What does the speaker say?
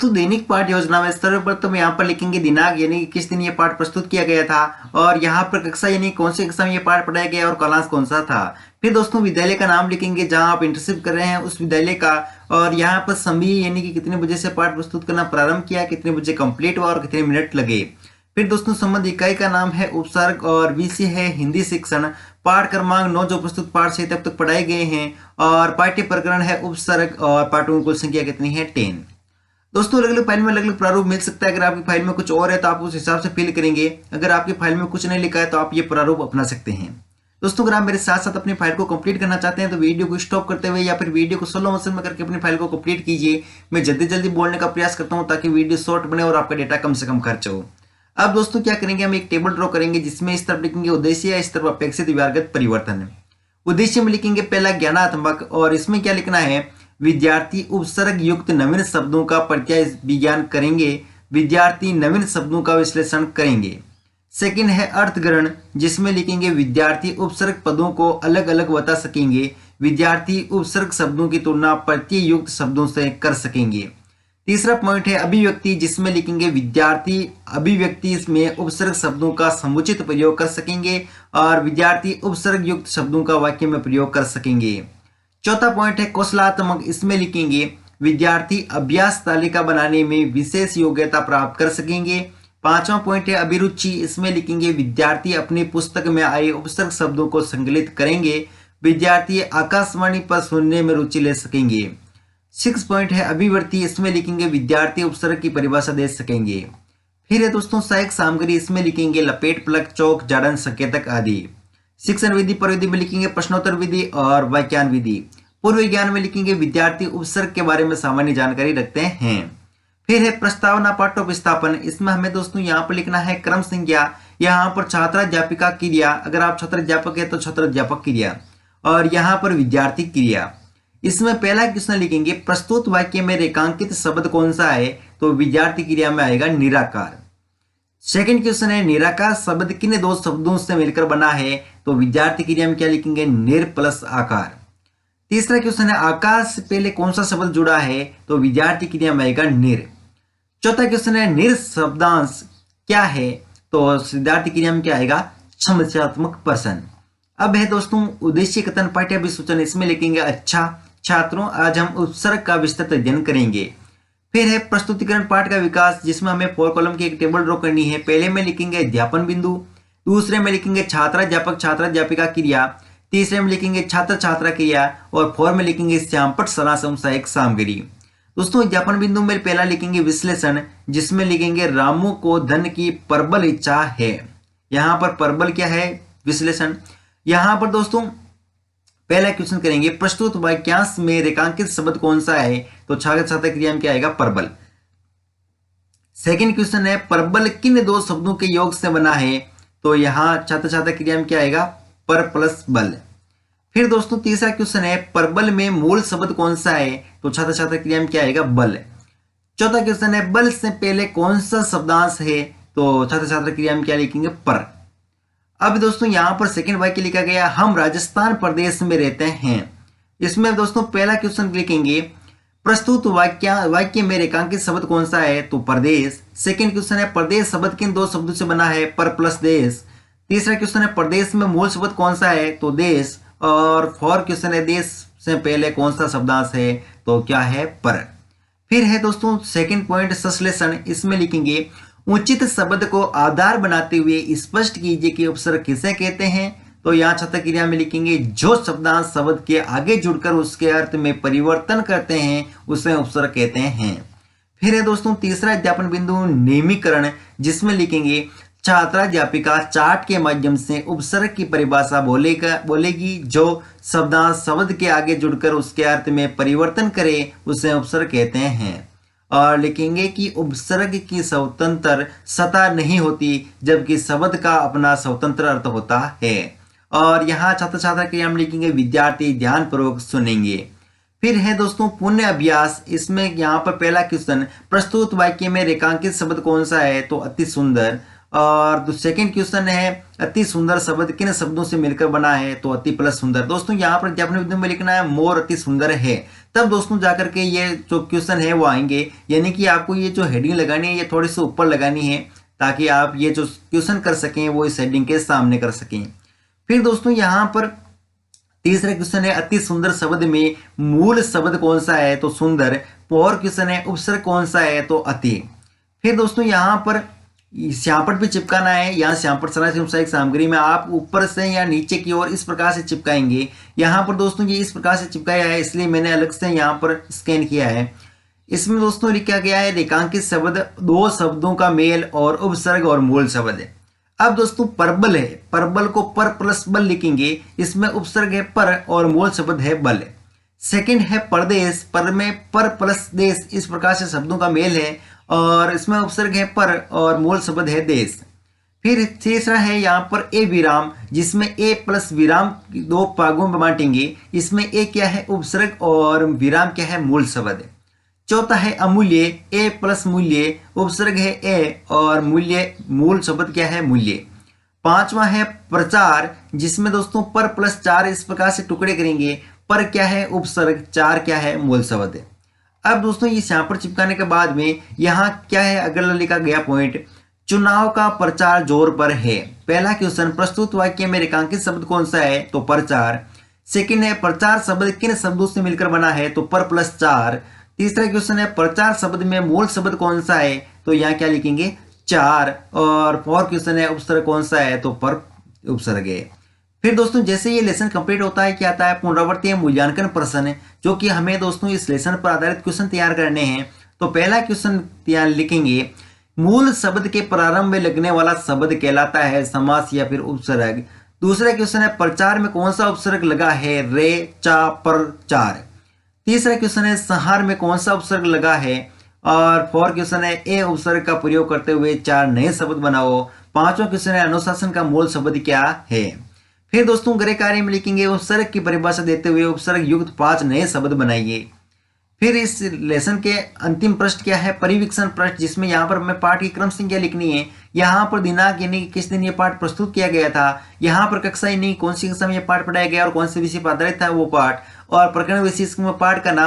दोस्तों दैनिक पाठ योजना में सर्वप्रथम यहाँ पर लिखेंगे दिनांक यानी कि किस दिन ये पाठ प्रस्तुत किया गया था और यहाँ पर कक्षा यानी कौन सी कक्षा में ये पाठ पढ़ाया गया और क्लास कौन सा था। फिर दोस्तों विद्यालय का नाम लिखेंगे जहाँ आप इंटर्नशिप कर रहे हैं उस विद्यालय का, और यहाँ पर समय यानी कि कितने बजे से पाठ प्रस्तुत करना प्रारंभ किया, कितने बजे कंप्लीट हुआ और कितने मिनट लगे। फिर दोस्तों संबंध इकाई का नाम है उपसर्ग और विषय है हिंदी शिक्षण। पाठ क्रमांक 9 जो प्रस्तुत पाठ से तब तक पढ़ाए गए हैं, और पाठ्य प्रकरण है उपसर्ग, और पाठों की कुल संख्या कितनी है 10। दोस्तों अलग अलग फाइल में अलग अलग प्रारूप मिल सकता है। अगर आपकी फाइल में कुछ और है तो आप उस हिसाब से फिल करेंगे, अगर आपकी फाइल में कुछ नहीं लिखा है तो आप ये प्रारूप अपना सकते हैं। दोस्तों अगर आप मेरे साथ साथ अपनी फाइल को कंप्लीट करना चाहते हैं तो वीडियो को स्टॉप करते हुए या फिर वीडियो को स्लो मोशन में करके अपनी फाइल को कंप्लीट कीजिए। मैं जल्दी जल्दी बोलने का प्रयास करता हूं ताकि वीडियो शॉर्ट बने और आपका डेटा कम से कम खर्च हो। अब दोस्तों क्या करेंगे, हम एक टेबल ड्रॉ करेंगे जिसमें इस तरफ लिखेंगे उद्देश्य, इस तरफ अपेक्षित व्यवहारगत परिवर्तन। उद्देश्य में लिखेंगे पहला ज्ञानात्मक, और इसमें क्या लिखना है, विद्यार्थी उपसर्ग युक्त नवीन शब्दों का प्रत्यय विज्ञान करेंगे, विद्यार्थी नवीन शब्दों का विश्लेषण करेंगे। सेकंड है अर्थग्रहण, जिसमें लिखेंगे विद्यार्थी उपसर्ग पदों को अलग अलग बता सकेंगे, विद्यार्थी उपसर्ग शब्दों की तुलना प्रत्यय युक्त शब्दों से कर सकेंगे। तीसरा पॉइंट है अभिव्यक्ति, जिसमें लिखेंगे विद्यार्थी अभिव्यक्ति में उपसर्ग शब्दों का समुचित प्रयोग कर सकेंगे और विद्यार्थी उपसर्ग युक्त शब्दों का वाक्य में प्रयोग कर सकेंगे। चौथा पॉइंट है कौशलात्मक, इसमें लिखेंगे विद्यार्थी अभ्यास तालिका बनाने में विशेष योग्यता प्राप्त कर सकेंगे। पांचवा पॉइंट है अभिरुचि, इसमें लिखेंगे विद्यार्थी अपनी पुस्तक में आए उपसर्ग शब्दों को संकलित करेंगे, विद्यार्थी आकाशवाणी पर सुनने में रुचि ले सकेंगे। 6 पॉइंट है अभिवृत्ति, इसमें लिखेंगे विद्यार्थी उपसर्ग की परिभाषा दे सकेंगे। फिर है दोस्तों सहायक सामग्री, इसमें लिखेंगे लपेट, प्लग, चौक, जाड़न, संकेतक आदि। शिक्षण विधि पर विधि में लिखेंगे प्रश्नोत्तर विधि और व्याख्यान विधि। पूर्व ज्ञान में लिखेंगे विद्यार्थी उपसर्ग के बारे में सामान्य जानकारी रखते हैं। फिर है प्रस्तावना पाठोपस्थापन, इसमें हमें दोस्तों यहाँ पर लिखना है क्रम संज्ञा, यहाँ पर छात्राध्यापिका क्रिया, अगर आप छात्राध्यापक है तो छात्राध्यापक क्रिया, और यहाँ पर विद्यार्थी क्रिया। इसमें पहला क्वेश्चन लिखेंगे प्रस्तुत वाक्य में रेखांकित शब्द कौन सा है, तो विद्यार्थी क्रिया में आएगा निराकार। सेकंड क्वेश्चन है निराकार शब्द किन दो शब्दों से मिलकर बना है, तो विद्यार्थी क्रिया में क्या लिखेंगे निर प्लस आकार। तीसरा क्वेश्चन है आकार से पहले कौन सा शब्द जुड़ा है, तो विद्यार्थी क्रिया में आएगा निर। चौथा क्वेश्चन है निर शब्दांश क्या है, तो विद्यार्थी क्रिया में क्या आएगा समस्यात्मक प्रश्न। अब है दोस्तों उद्देश्य कथन पाठ्य विसूचन, इसमें लिखेंगे अच्छा छात्रों आज हम उपसर्ग का विस्तृत अध्ययन करेंगे। फिर है प्रस्तुतिकरण पाठ का विकास, जिसमें हमें 4 कॉलम की एक टेबल ड्रॉ करनी है। पहले में लिखेंगे अध्यापन बिंदु, दूसरे में लिखेंगे छात्राध्यापक छात्राध्यापिका क्रिया, तीसरे में लिखेंगे छात्र छात्रा क्रिया, और 4 में लिखेंगे श्यामपट सरासम सहायक सामग्री। दोस्तों अध्यापन बिंदु में पहला लिखेंगे विश्लेषण, जिसमें लिखेंगे रामू को धन की प्रबल इच्छा है। यहाँ पर प्रबल क्या है विश्लेषण। यहाँ पर दोस्तों पहला क्वेश्चन करेंगे प्रस्तुत वाक्यांश में रेखांकित शब्द कौन सा है, तो छात्र छात्रा क्रिया में क्या आएगा प्रबल। सेकंड क्वेश्चन है प्रबल किन दो शब्दों के योग से बना है, तो यहाँ छात्र छात्रा क्रिया में क्या आएगा पर प्लस बल। फिर दोस्तों तीसरा क्वेश्चन है प्रबल में मूल शब्द कौन सा है, तो छात्र छात्रा क्रिया में क्या आएगा बल। चौथा क्वेश्चन है बल से पहले कौन सा शब्दांश है, तो छात्र छात्रा क्रिया में क्या लिखेंगे पर। अब दोस्तों यहाँ पर सेकंड वाक्य लिखा गया हम राजस्थान प्रदेश में रहते हैं। इसमें दोस्तों पहला क्वेश्चन लिखेंगे प्रस्तुत वाक्य में रेखांकित शब्द कौन सा है, तो प्रदेश। सेकंड क्वेश्चन है प्रदेश शब्द किन दो शब्दों से बना है, पर प्लस देश। तीसरा क्वेश्चन है प्रदेश में मूल शब्द कौन सा है, तो देश। और 4 क्वेश्चन है देश से पहले कौन सा शब्दांश है, तो क्या है पर। फिर है दोस्तों सेकंड पॉइंट संश्लेषण, इसमें लिखेंगे उचित शब्द को आधार बनाते हुए स्पष्ट कीजिए कि उपसर्ग किसे कहते हैं, तो यहाँ छात्र क्रिया में लिखेंगे जो शब्दांश शब्द के आगे जुड़कर उसके अर्थ में परिवर्तन करते हैं उसे उपसर्ग कहते हैं। फिर है दोस्तों तीसरा अध्यापन बिंदु नियमीकरण, जिसमें लिखेंगे छात्राध्यापिका चार्ट के माध्यम से उपसर्ग की परिभाषा बोलेगी जो शब्दांश शब्द के आगे जुड़कर उसके अर्थ में परिवर्तन करे उसे उपसर्ग कहते हैं। और लिखेंगे कि उपसर्ग की स्वतंत्र सत्ता नहीं होती जबकि शब्द का अपना स्वतंत्र अर्थ होता है। और यहाँ छात्र छात्रा क्रिया में लिखेंगे विद्यार्थी ध्यान पूर्वक सुनेंगे। फिर है दोस्तों पुण्य अभ्यास, इसमें यहाँ पर पहला क्वेश्चन प्रस्तुत वाक्य में रेखांकित शब्द कौन सा है, तो अति सुंदर। और सेकंड क्वेश्चन है अति सुंदर शब्द किन शब्दों से मिलकर बना है, तो अति प्लस सुंदर। दोस्तों यहाँ पर अध्यापन बिंदु में लिखना है मोर अति सुंदर है, तब दोस्तों जाकर के ये जो क्वेश्चन है वो आएंगे। यानी कि आपको ये जो हेडिंग लगानी है ये थोड़ी सी ऊपर लगानी है, ताकि आप ये जो क्वेश्चन कर सकें वो इस हेडिंग के सामने कर सकें। फिर दोस्तों यहाँ पर तीसरा क्वेश्चन है, अति सुंदर शब्द में मूल शब्द कौन सा है, तो सुंदर। और क्वेश्चन है, उपसर्ग कौन सा है, तो अति। फिर दोस्तों यहाँ पर श्यामपट भी चिपकाना है। यहाँ श्यामपट सामग्री सामग्री में आप ऊपर से या नीचे की ओर इस प्रकार से चिपकाएंगे। यहाँ पर दोस्तों ये इस प्रकार से चिपकाया है, इसलिए मैंने अलग से यहाँ पर स्कैन किया है। इसमें दोस्तों लिखा गया है रेखांकित शब्द, दो शब्दों का मेल और उपसर्ग और मूल शब्द है। अब दोस्तों परबल है, परबल को पर प्लस बल लिखेंगे, इसमें उपसर्ग है पर और मूल शब्द है बल। सेकंड है परदेश, पर में पर प्लस देश, इस प्रकार से शब्दों का मेल है और इसमें उपसर्ग है पर और मूल शब्द है देश। फिर तीसरा है यहाँ पर ए विराम, जिसमें ए प्लस विराम दो भागों में बांटेंगे, इसमें ए क्या है उपसर्ग और विराम क्या है मूल शब्द। चौथा है अमूल्य, ए प्लस मूल्य, उपसर्ग है ए और मूल्य मूल शब्द क्या है मूल्य। पांचवा है प्रचार, जिसमें दोस्तों पर प्लस चार इस प्रकार से टुकड़े करेंगे, पर क्या है उपसर्ग, चार क्या है मूल शब्द। अब दोस्तों ये यहाँ पर चिपकाने के बाद में यहाँ क्या है अगला लिखा गया पॉइंट, चुनाव का प्रचार जोर पर है। पहला क्वेश्चन, प्रस्तुत वाक्य में रेखांकित शब्द कौन सा है, तो प्रचार। सेकंड है, प्रचार शब्द किन शब्दों से मिलकर बना है, तो पर प्लस चार। तीसरा क्वेश्चन है, प्रचार शब्द में मूल शब्द कौन सा है, तो यहाँ क्या लिखेंगे चार। और फोर्थ क्वेश्चन है, उपसर्ग कौन सा है, तो पर उपसर्ग है। फिर दोस्तों जैसे ये लेसन कंप्लीट होता है क्या आता है पुनरावृत्ति मूल्यांकन प्रश्न, जो कि हमें दोस्तों इस लेसन पर आधारित क्वेश्चन तैयार करने हैं। तो पहला क्वेश्चन तैयार लिखेंगे, मूल शब्द के प्रारंभ में लगने वाला शब्द कहलाता है समास या फिर उपसर्ग। दूसरा क्वेश्चन है, प्रचार में कौन सा उपसर्ग लगा है, रे चा पर चार। तीसरा क्वेश्चन है, संहार में कौन सा उपसर्ग लगा है। और फोर्थ क्वेश्चन है, ए उपसर्ग का प्रयोग करते हुए चार नए शब्द बनाओ। पांचवा क्वेश्चन है, अनुशासन का मूल शब्द क्या है। फिर दोस्तों गृह कार्य में लिखेंगे, उपसर्ग की परिभाषा देते हुए उपसर्ग युक्त 5 नए शब्द बनाइए। फिर इस लेसन के अंतिम प्रश्न क्या है, परिवीक्षण प्रश्न, जिसमें यहाँ पर हमें पाठ की क्रम संख्या लिखनी है। यहाँ पर दिनांक यानी किस दिन ये पाठ प्रस्तुत किया गया था, यहाँ पर कक्षा यानी कौन सी कक्षा में ये पाठ पढ़ाया गया और कौन से विषय पर आधारित था वो पाठ, और प्रकरण विशेष पाठ का नाम